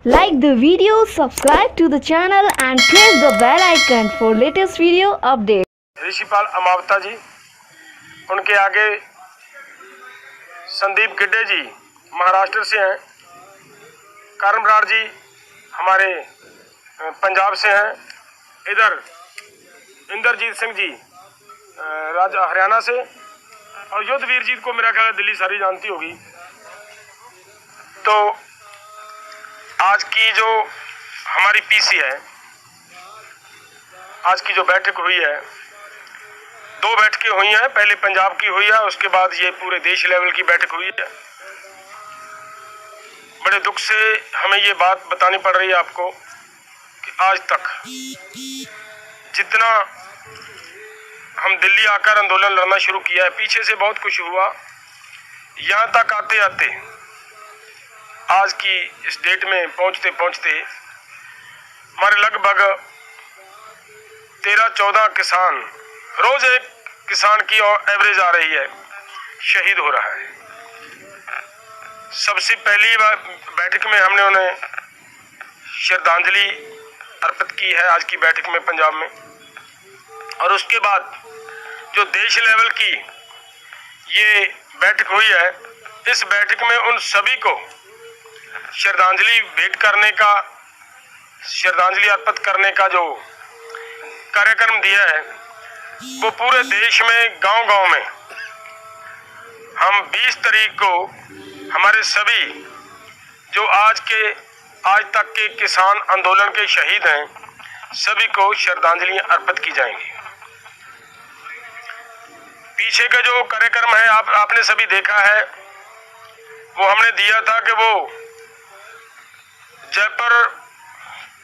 Like the video, subscribe to the channel and press the bell icon for latest video updates. Rishipal अमावता जी, उनके आगे संदीप गिड्डे जी महाराष्ट्र से हैं, कर्मराज जी हमारे पंजाब से हैं, इधर इंद्रजीत सिंह जी राजा हरियाणा से, और युद्धवीर जी को मेरा ख्याल दिल्ली सारी जानती होगी। तो आज की जो हमारी पीसी है, आज की जो बैठक हुई है, दो बैठकें हुई हैं। पहले पंजाब की हुई है, उसके बाद ये पूरे देश लेवल की बैठक हुई है। बड़े दुख से हमें ये बात बतानी पड़ रही है आपको कि आज तक जितना हम दिल्ली आकर आंदोलन लड़ना शुरू किया है, पीछे से बहुत कुछ हुआ, यहाँ तक आते आते आज की इस डेट में पहुंचते पहुंचते हमारे लगभग 13-14 किसान, रोज एक किसान की एवरेज आ रही है, शहीद हो रहा है। सबसे पहली बैठक में हमने उन्हें श्रद्धांजलि अर्पित की है आज की बैठक में पंजाब में, और उसके बाद जो देश लेवल की ये बैठक हुई है, इस बैठक में उन सभी को श्रद्धांजलि भेंट करने का, श्रद्धांजलि अर्पित करने का जो कार्यक्रम दिया है, वो पूरे देश में गांव-गांव में हम 20 तारीख को हमारे सभी जो आज तक के किसान आंदोलन के शहीद हैं, सभी को श्रद्धांजलि अर्पित की जाएंगी। पीछे का जो कार्यक्रम है आपने सभी देखा है, वो हमने दिया था कि वो जयपुर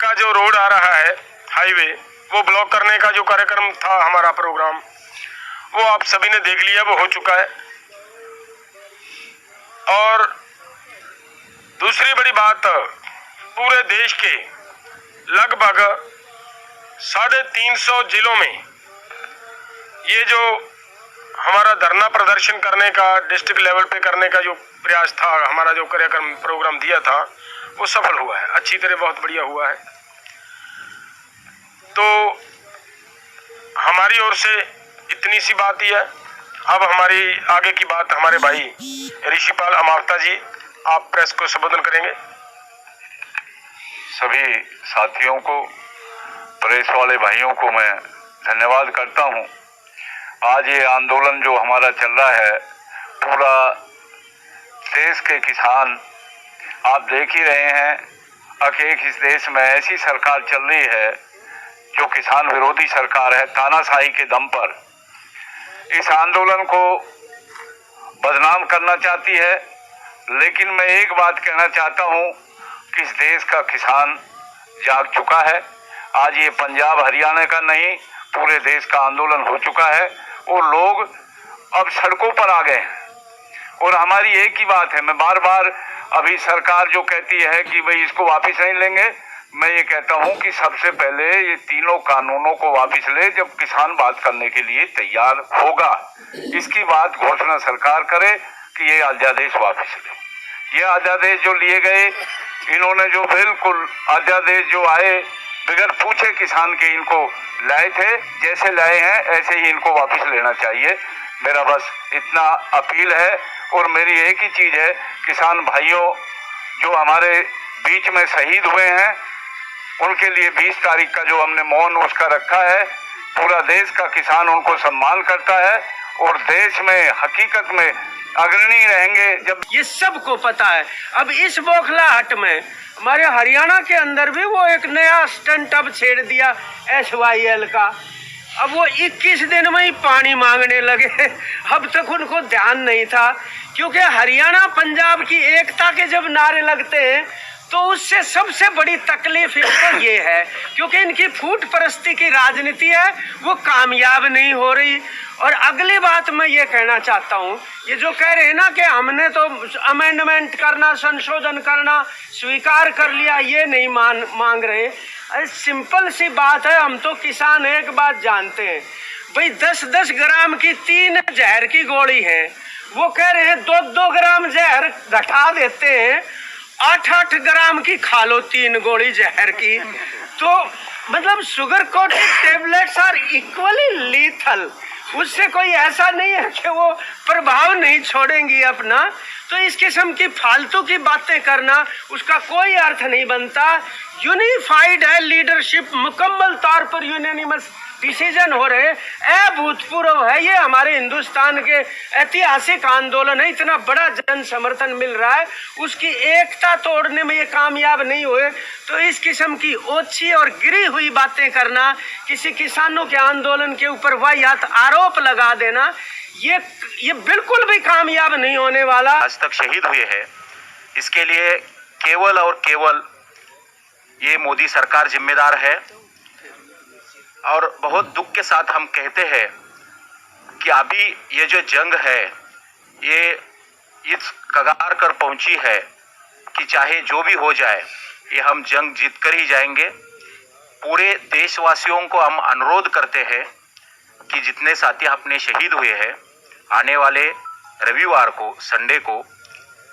का जो रोड आ रहा है हाईवे, वो ब्लॉक करने का जो कार्यक्रम था हमारा प्रोग्राम, वो आप सभी ने देख लिया, वो हो चुका है। और दूसरी बड़ी बात, पूरे देश के लगभग 350 जिलों में ये जो हमारा धरना प्रदर्शन करने का, डिस्ट्रिक्ट लेवल पे करने का जो प्रयास था, हमारा जो कार्यक्रम प्रोग्राम दिया था, वो सफल हुआ है, अच्छी तरह बहुत बढ़िया हुआ है। तो हमारी ओर से इतनी सी बात ही है। अब हमारी आगे की बात हमारे भाई ऋषिपाल अमावता जी, आप प्रेस को संबोधन करेंगे। सभी साथियों को, प्रेस वाले भाइयों को मैं धन्यवाद करता हूं। आज ये आंदोलन जो हमारा चल रहा है, पूरा देश के किसान, आप देख ही रहे हैं कि इस देश में ऐसी सरकार चल रही है जो किसान विरोधी सरकार है, तानाशाही के दम पर इस आंदोलन को बदनाम करना चाहती है। लेकिन मैं एक बात कहना चाहता हूं कि इस देश का किसान जाग चुका है। आज ये पंजाब हरियाणा का नहीं, पूरे देश का आंदोलन हो चुका है और लोग अब सड़कों पर आ गए हैं। और हमारी एक ही बात है, मैं बार बार, अभी सरकार जो कहती है कि भाई इसको वापस नहीं लेंगे, मैं ये कहता हूं कि सबसे पहले ये तीनों कानूनों को वापस ले, जब किसान बात करने के लिए तैयार होगा। इसकी बात घोषणा सरकार करे कि ये अध्यादेश वापस ले। ये अध्यादेश जो लिए गए, इन्होंने जो बिल्कुल अध्यादेश जो आए बगैर पूछे किसान के इनको लाए थे, जैसे लाए हैं ऐसे ही इनको वापस लेना चाहिए। मेरा बस इतना अपील है। और मेरी एक ही चीज है, किसान भाइयों जो हमारे बीच में शहीद हुए हैं, उनके लिए 20 तारीख का जो हमने मौन उसका रखा है, पूरा देश का किसान उनको सम्मान करता है और देश में हकीकत में अग्रणी रहेंगे। जब ये सबको पता है। अब इस बौखलाहट में हमारे हरियाणा के अंदर भी वो एक नया स्टंट अब छेड़ दिया SYL का। अब वो 21 दिन में ही पानी मांगने लगे। अब तक उनको ध्यान नहीं था, क्योंकि हरियाणा पंजाब की एकता के जब नारे लगते हैं तो उससे सबसे बड़ी तकलीफ इनको ये है, क्योंकि इनकी फूट परस्ती की राजनीति है, वो कामयाब नहीं हो रही। और अगली बात मैं ये कहना चाहता हूँ, ये जो कह रहे हैं ना कि हमने तो अमेंडमेंट करना, संशोधन करना स्वीकार कर लिया, ये नहीं मांग रहे। अरे सिंपल सी बात है, हम तो किसान एक बात जानते हैं भाई, 10-10 ग्राम की 3 जहर की गोली है, वो कह रहे हैं 2-2 ग्राम जहर घटा देते हैं 8-8 ग्राम की खा लो 3 गोली जहर की, तो मतलब sugar coated tablets are equally lethal. उससे कोई ऐसा नहीं है कि वो प्रभाव नहीं छोड़ेंगी अपना। तो इस किस्म की फालतू की बातें करना उसका कोई अर्थ नहीं बनता। यूनिफाइड है लीडरशिप, मुकम्मल तौर पर यूनानिमस डिसीजन हो रहे, अभूतपूर्व है। ये हमारे हिंदुस्तान के ऐतिहासिक आंदोलन है, इतना बड़ा जन समर्थन मिल रहा है, उसकी एकता तोड़ने में ये कामयाब नहीं हुए। तो इस किस्म की ओछी और गिरी हुई बातें करना, किसी किसानों के आंदोलन के ऊपर वाहियात आरोप लगा देना, ये बिल्कुल भी कामयाब नहीं होने वाला। आज तक शहीद हुए हैं, इसके लिए केवल और केवल ये मोदी सरकार जिम्मेदार है। और बहुत दुख के साथ हम कहते हैं कि अभी ये जो जंग है ये इस कगार कर पहुंची है कि चाहे जो भी हो जाए ये हम जंग जीत कर ही जाएंगे। पूरे देशवासियों को हम अनुरोध करते हैं कि जितने साथी अपने शहीद हुए हैं, आने वाले रविवार को, संडे को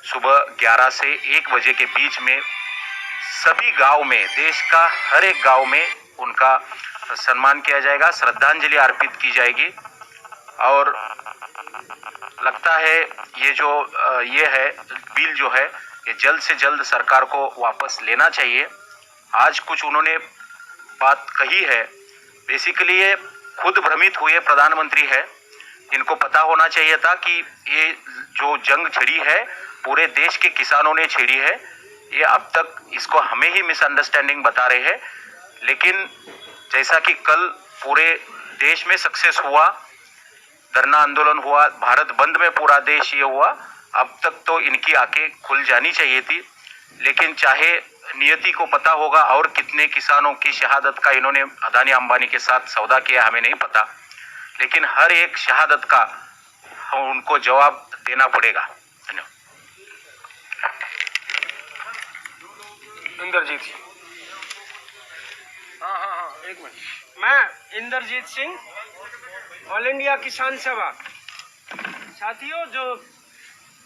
सुबह 11 से 1 बजे के बीच में सभी गांव में, देश का हर एक गांव में उनका सम्मान किया जाएगा, श्रद्धांजलि अर्पित की जाएगी। और लगता है ये जो ये है बिल जो है ये जल्द से जल्द सरकार को वापस लेना चाहिए। आज कुछ उन्होंने बात कही है, बेसिकली ये खुद भ्रमित हुए प्रधानमंत्री है। इनको पता होना चाहिए था कि ये जो जंग छिड़ी है पूरे देश के किसानों ने छिड़ी है। ये अब तक इसको हमें ही मिसअंडरस्टैंडिंग बता रहे हैं, लेकिन जैसा कि कल पूरे देश में सक्सेस हुआ, धरना आंदोलन हुआ, भारत बंद में पूरा देश ये हुआ, अब तक तो इनकी आंखें खुल जानी चाहिए थी। लेकिन चाहे नियति को पता होगा और कितने किसानों की शहादत का इन्होंने अदानी अंबानी के साथ सौदा किया हमें नहीं पता, लेकिन हर एक शहादत का उनको जवाब देना पड़ेगा। धन्यवाद। इंद्रजीत जी। हाँ, एक मिनट। मैं इंद्रजीत सिंह, ऑल इंडिया किसान सभा। साथियों, जो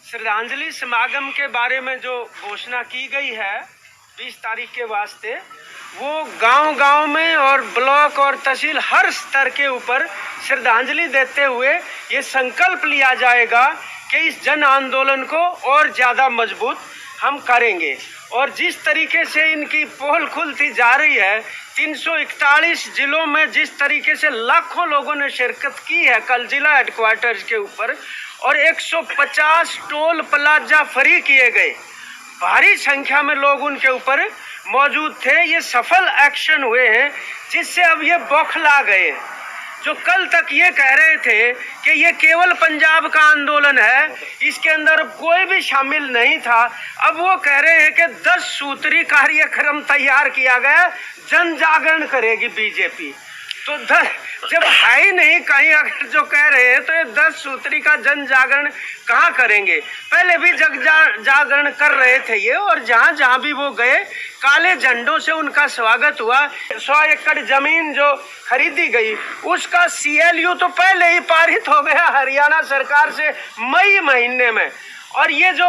श्रद्धांजलि समागम के बारे में जो घोषणा की गई है 20 तारीख के वास्ते, वो गांव-गांव में और ब्लॉक और तहसील हर स्तर के ऊपर श्रद्धांजलि देते हुए ये संकल्प लिया जाएगा कि इस जन आंदोलन को और ज़्यादा मजबूत हम करेंगे। और जिस तरीके से इनकी पोल खुलती जा रही है, 341 जिलों में जिस तरीके से लाखों लोगों ने शिरकत की है कल जिला हेडक्वार्टर्स के ऊपर, और 150 टोल प्लाजा फ्री किए गए, भारी संख्या में लोग उनके ऊपर मौजूद थे। ये सफल एक्शन हुए हैं जिससे अब ये बौखला गए। जो कल तक ये कह रहे थे कि ये केवल पंजाब का आंदोलन है, इसके अंदर कोई भी शामिल नहीं था, अब वो कह रहे हैं कि 10 सूत्री कार्यक्रम तैयार किया गया, जन जागरण करेगी बीजेपी। तो जब है ही नहीं कहीं अगर जो कह रहे हैं, तो ये 10 सूत्री का जन जागरण कहाँ करेंगे? पहले भी जागरण कर रहे थे ये, और जहाँ जहाँ भी वो गए काले झंडों से उनका स्वागत हुआ। 100 एकड़ जमीन जो खरीदी गई उसका CLU तो पहले ही पारित हो गया हरियाणा सरकार से मई महीने में, और ये जो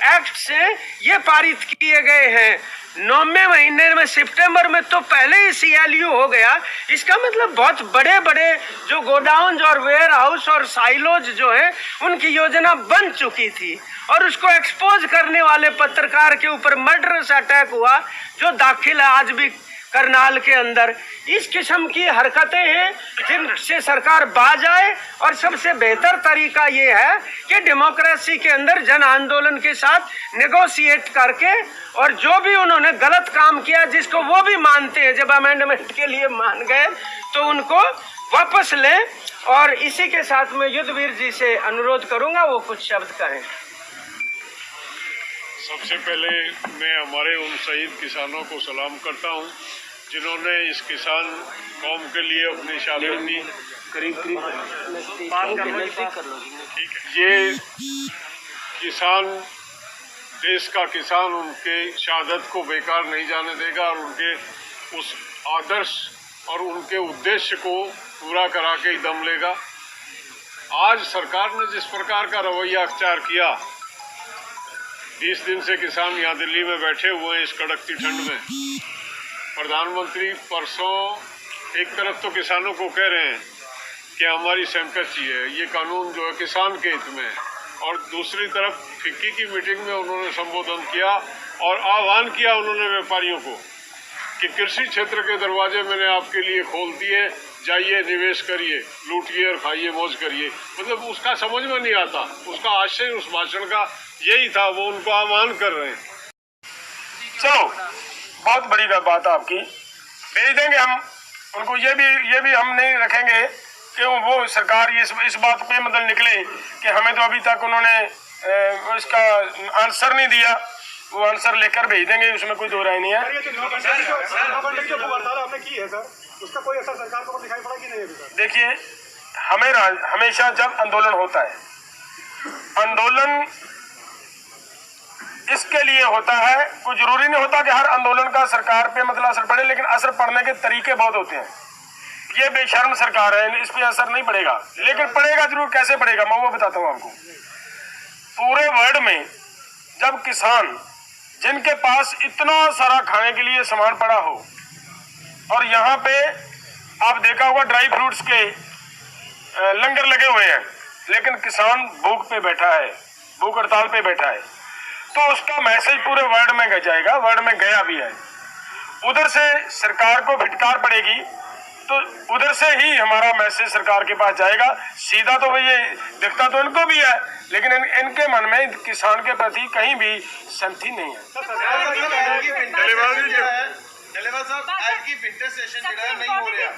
एक्ट्स हैं ये पारित किए गए हैं 9वें महीने में, सितंबर में तो पहले ही CLU हो गया। इसका मतलब बहुत बड़े बड़े जो गोडाउन और वेयर हाउस और साइलोज जो है उनकी योजना बन चुकी थी, और उसको एक्सपोज करने वाले पत्रकार के ऊपर मर्डरस अटैक हुआ जो दाखिल है आज भी करनाल के अंदर। इस किस्म की हरकतें हैं जिनसे सरकार बाज आए, और सबसे बेहतर तरीका ये है कि डेमोक्रेसी के अंदर जन आंदोलन के साथ नेगोशिएट करके, और जो भी उन्होंने गलत काम किया जिसको वो भी मानते हैं, जब अमेंडमेंट के लिए मान गए तो उनको वापस लें। और इसी के साथ मैं युद्धवीर जी से अनुरोध करूंगा वो कुछ शब्द कहें। सबसे पहले मैं हमारे उन शहीद किसानों को सलाम करता हूं जिन्होंने इस किसान कौम के लिए अपनी शहादत दी। ठीक है, ये किसान, देश का किसान उनके शहादत को बेकार नहीं जाने देगा, और उनके उस आदर्श और उनके उद्देश्य को पूरा करा के ही दम लेगा। आज सरकार ने जिस प्रकार का रवैया अख्तियार किया 20 दिन से किसान यहाँ दिल्ली में बैठे हुए हैं इस कड़कती ठंड में। प्रधानमंत्री परसों एक तरफ तो किसानों को कह रहे हैं कि हमारी सहमति चाहिए, ये कानून जो है किसान के हित में है, और दूसरी तरफ फिक्की की मीटिंग में उन्होंने संबोधन किया और आह्वान किया उन्होंने व्यापारियों को कि कृषि क्षेत्र के दरवाजे मैंने आपके लिए खोल दिए, जाइए निवेश करिए, लूटिए और खाइए, मौज करिए। मतलब उसका समझ में नहीं आता, उसका आशय उस भाषण का यही था, वो उनको आह्वान कर रहे हैं। चलो, बहुत बड़ी बात आपकी, भेज देंगे हम उनको। ये भी हम नहीं रखेंगे कि वो सरकार ये इस बात पे मतलब निकले कि हमें तो अभी तक उन्होंने इसका आंसर नहीं दिया। वो आंसर लेकर भेज देंगे, उसमें कोई दो राय नहीं है। उसका कोई असर सरकार को दिखाई पड़ा कि नहीं? देखिए, हमेशा जब आंदोलन होता है, आंदोलन इसके लिए होता है, कोई जरूरी नहीं होता कि हर आंदोलन का सरकार पे मतलब असर पड़े, लेकिन असर पड़ने के तरीके बहुत होते हैं। ये बेशर्म सरकार है, इस पे असर नहीं पड़ेगा, लेकिन पड़ेगा जरूर। कैसे पड़ेगा मैं वो बताता हूँ आपको। पूरे वर्ल्ड में जब किसान जिनके पास इतना सारा खाने के लिए सामान पड़ा हो, और यहाँ पे आप देखा होगा ड्राई फ्रूट्स के लंगर लगे हुए हैं, लेकिन किसान भूख पे बैठा है, भूख हड़ताल पे बैठा है, तो उसका मैसेज पूरे वर्ल्ड में जाएगा, वर्ल्ड में गया भी है। उधर से सरकार को फिटकार पड़ेगी, तो उधर से ही हमारा मैसेज सरकार के पास जाएगा। सीधा तो ये दिखता तो इनको भी है, लेकिन इनके मन में किसान के प्रति कहीं भी सहमति नहीं है। डलेवाल साहब, आपकी विंटर सेशन ਜਿਹੜਾ ਨਹੀਂ ਹੋ ਰਿਹਾ,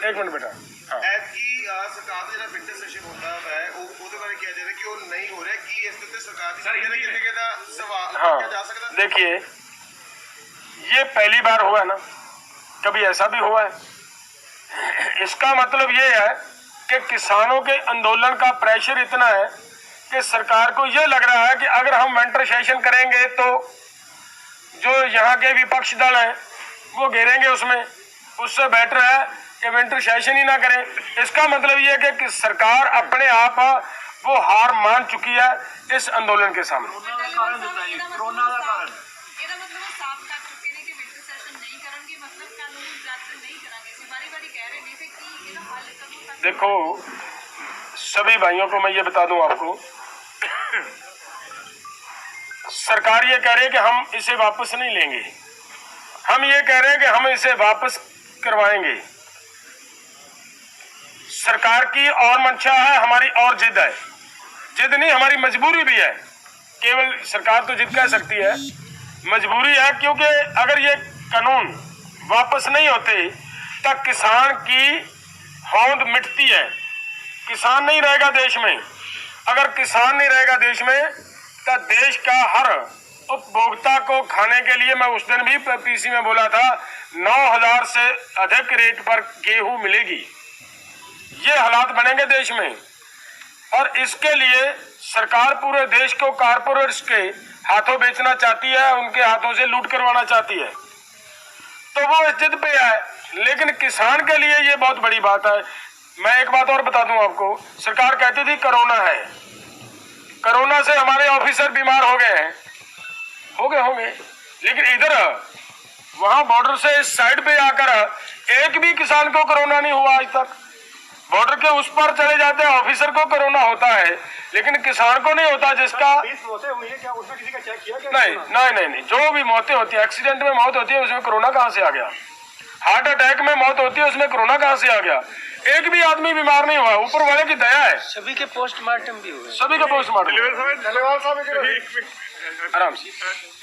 एक मिनट बेटा। हाँ, ਐਤਕੀ ਸਰਕਾਰ ਦਾ ਜਿਹੜਾ ਵਿੰਟਰ ਸੈਸ਼ਨ ਹੁੰਦਾ ਹੈ ਉਹਦੇ ਬਾਰੇ ਕਿਹਾ ਜਾ ਰਿਹਾ ਕਿ ਉਹ ਨਹੀਂ ਹੋ ਰਿਹਾ, ਕੀ ਇਸ ਤੇ ਸਰਕਾਰ ਦੀ ਕਿਤੇ ਦਾ ਸਵਾਲ हाँ, ਜਾ ਸਕਦਾ? देखिए, ये पहली बार हुआ है ना, कभी ऐसा भी हुआ है। इसका मतलब ये है कि किसानों के आंदोलन का प्रेशर इतना है कि सरकार को ये लग रहा है कि अगर हम विंटर सेशन करेंगे तो जो यहाँ के विपक्ष दल हैं वो घेरेंगे उसमें, उससे बेटर है कि विंटर सेशन ही ना करें। इसका मतलब ये है कि सरकार अपने आप वो हार मान चुकी है इस आंदोलन के सामने। कोरोना का कारण देखो, सभी भाइयों को मैं ये बता दूं आपको, सरकार ये कह रही है कि हम इसे वापस नहीं लेंगे, हम ये कह रहे हैं कि हम इसे वापस करवाएंगे। सरकार की और मंशा है, हमारी और जिद है। जिद नहीं, हमारी मजबूरी भी है। केवल सरकार तो जिद कह सकती है, मजबूरी है, क्योंकि अगर ये कानून वापस नहीं होते तब किसान की होंद मिटती है। किसान नहीं रहेगा देश में। अगर किसान नहीं रहेगा देश में तो देश का हर उपभोक्ता को खाने के लिए, मैं उस दिन भी पीसी में बोला था, 9,000 से अधिक रेट पर गेहूं मिलेगी। ये हालात बनेंगे देश में, और इसके लिए सरकार पूरे देश को कारपोरेट्स के हाथों बेचना चाहती है, उनके हाथों से लूट करवाना चाहती है। तो वो इस जिद पे है, लेकिन किसान के लिए ये बहुत बड़ी बात है। मैं एक बात और बता दूं आपको, सरकार कहती थी कोरोना है, कोरोना से हमारे ऑफिसर बीमार हो गए हैं, होंगे, लेकिन इधर वहां बॉर्डर से इस साइड पे आकर एक भी किसान को कोरोना नहीं हुआ आज तक। बॉर्डर के उस पर चले जाते हैं, ऑफिसर को कोरोना होता है, लेकिन किसान को नहीं होता। जिसका 20 मौतें हुई है, क्या उसमें किसी का चेक किया क्या? नहीं, जो भी मौतें होती है, एक्सीडेंट में मौत होती है, उसमें कोरोना कहाँ से आ गया? हार्ट अटैक में मौत होती है, उसमें कोरोना कहाँ से आ गया? एक भी आदमी बीमार नहीं हुआ, ऊपर वाले की दया है। सभी के पोस्टमार्टम भी हुए, सभी का पोस्टमार्टम। आराम से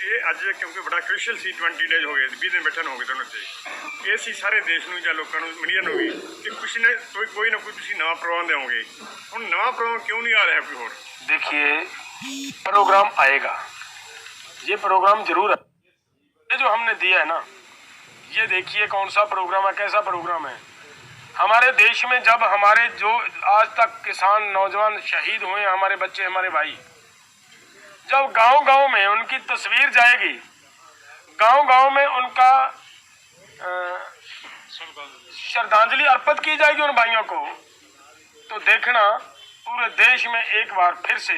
ਇਹ ਅੱਜ ਕਿਉਂਕਿ ਬੜਾ ਕ੍ਰਿਸ਼ੀਅਲ ਸੀ, 20 ਡੇਜ਼ ਹੋ ਗਏ, 20 ਦਿਨ ਬੈਠਣ ਹੋ ਗਏ ਤੁਹਾਨੂੰ ਤੇ ਇਹ ਸੀ ਸਾਰੇ ਦੇਸ਼ ਨੂੰ ਜਾਂ ਲੋਕਾਂ ਨੂੰ ਮੀਡੀਆ ਨੂੰ ਵੀ ਕਿ ਕੁਛ ਨਾ ਕੋਈ ਨਾ ਕੋਈ ਤੁਸੀਂ ਨਵਾਂ ਪ੍ਰੋਗਰਾਮ ਦੇਵੋਗੇ। ਹੁਣ ਨਵਾਂ ਪ੍ਰੋਗਰਾਮ ਕਿਉਂ नहीं आ रहा है कोई और? देखिए, प्रोग्राम आएगा, ये प्रोग्राम जरूर है। ये जो हमने दिया है ना, ये देखिए कौन सा प्रोग्राम है, कैसा प्रोग्राम है। हमारे देश में जब हमारे जो आज तक किसान नौजवान शहीद हुए, हमारे बच्चे, हमारे भाई, जब गांव-गांव में उनकी तस्वीर जाएगी, गांव-गांव में उनका श्रद्धांजलि अर्पित की जाएगी उन भाइयों को, तो देखना पूरे देश में एक बार फिर से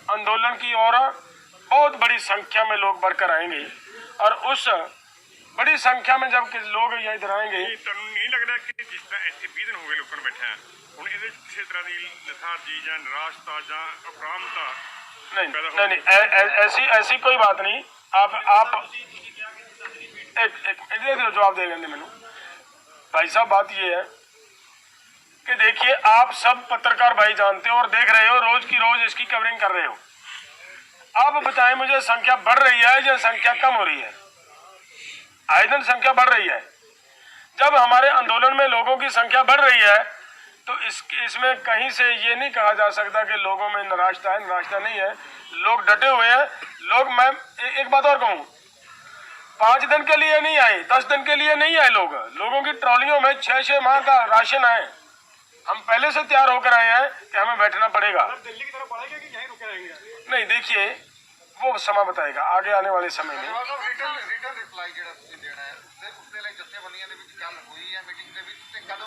आंदोलन की ओर बहुत बड़ी संख्या में लोग बढ़कर आएंगे और उस बड़ी संख्या में जब लोग इधर आएंगे। ਤੁਹਾਨੂੰ ਨਹੀਂ ਲੱਗਦਾ ਕਿ ਜਿਸ ਤਰ੍ਹਾਂ ਇੱਥੇ 20 ਦਿਨ ਹੋ ਗਏ ਲੋਕਾਂ ਨੂੰ ਬੈਠਿਆ ਹੁਣ ਇਹਦੇ ਕਿਸੇ तरह ਦੀ ਲਥਾਰਜੀ ਜਾਂ ਨਿਰਾਸ਼ਤਾ ਜਾਂ ਅਪਰਾਮਤਾ नहीं, ऐसी कोई बात नहीं। आप एक जवाब दे लेंगे मैंने। भाई साहब बात ये है कि देखिए, आप सब पत्रकार भाई जानते हो और देख रहे हो, रोज की रोज इसकी कवरिंग कर रहे हो। आप बताएं मुझे, संख्या बढ़ रही है या संख्या कम हो रही है? आए दिन संख्या बढ़ रही है। जब हमारे आंदोलन में लोगों की संख्या बढ़ रही है तो इसमें कहीं से ये नहीं कहा जा सकता कि लोगों में निराशा है। निराशा नहीं है, लोग डटे हुए हैं। लोग, मैं एक बात और कहूँ, 5 दिन के लिए नहीं आए, 10 दिन के लिए नहीं आए लोग। लोगों की ट्रॉलियों में 6-6 माह का राशन है। हम पहले से तैयार होकर आए हैं कि हमें बैठना पड़ेगा। दिल्ली की तरफ बढ़ेगा कि यहीं रुके रहेंगे? नहीं, देखिए वो समय बताएगा आगे आने वाले समय में। ਰਿਟਨ ਰਿਪਲਾਈ ਜਿਹੜਾ ਤੁਸੀਂ ਦੇਣਾ ਹੈ, ਉਸਦੇ ਲਈ ਜਥੇਬੰਦੀਆਂ ਦੇ ਵਿੱਚ ਗੱਲ ਹੋਈ ਹੈ ਮੀਟਿੰਗ ਦੇ ਵਿੱਚ ਤੇ ਕਦੋਂ